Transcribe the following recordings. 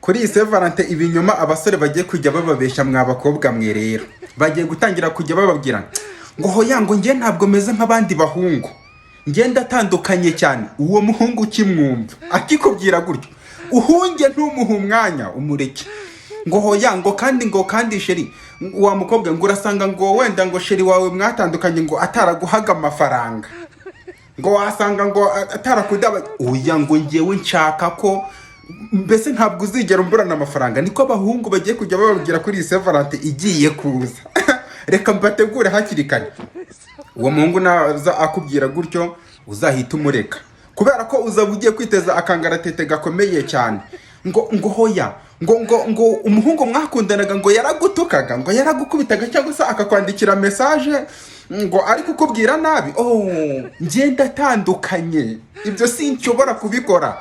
kuri iyi Valentin ibinyoma abasore bagiye kujya bababeshya mw'abakobwa mwe rero bagiye gutangira kujya bababwira ngo hoya ngo nge ntabwo meze nk'abandi bahungu, nge ndatandukanye cyane. Uwo muhungu ukimwumva akikubwira gutyo uhunge ntumuhe umwanya umureke. Ngo hoya ngo kandi sheri wa mukobwa ngo urasanga ngo wenda ngo sheri wawe mwatandukanye ngo ataraguhaga amafaranga, ngo wasanga ngo atarakudaba. Oya ngo ngewe nshaka ko mbese ntabwo uzigera umburana amafaranga. Niko abahungu bagiye kujya bababwira kuri iyi Valentin igiye kuza. Reka mbategure hakiri kare. Uwo muhungu naza akubwira gutyo uzahita umureka, kubera ko uzaba ugiye kwiteza akangaratete gakomeye cyane. Ngo hoya ngo umuhungu mwakundanaga ngo yaragutukaga, ngo yaragukubitaga cyangwa se akakwandikira message ngo ari kukubwira nabi. Nge ndatandukanye, ibyo sinshobora kubikora.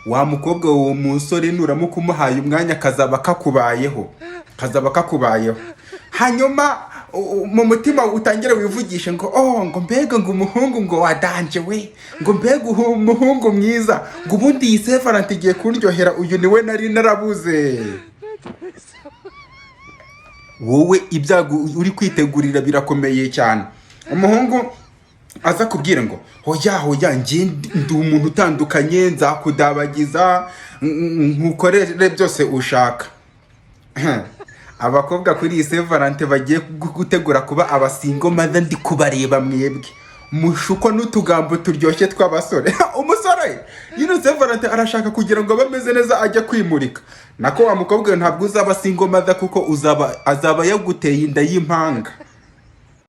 Wa mukobwa uwo musore nuramuka umuhaye umwanya kazaba kakubayeho. Hanyuma mu mutima utangire wivugishe ngo mbega ngo umuhungu ngo wadanje we, ngo mbega umuhungu mwiza, ngo ubundi iyi Valentin igiye kuryohera, uyu niwe nari narabuze. Wowe ibyago uri kwitegurira birakomeye cyane. Umuhungu aza kubwira ngo hoya nge ndi umuntu utandukanye, nzakudabagiza nkukorere byose ushaka. Abakobwa kuri iyi Valentin bagiye gutegura kuba abasingo maze ndi kubareba mwebwe mushuko n'utugambo turyoshye tw'abasore. Umusore yino Valentin arashaka kugira ngo bameze neza ajya kwimurika. Nako wa mukobwa ntabwo uzaba singo maze kuko azaba yaguteye inda y'impanga.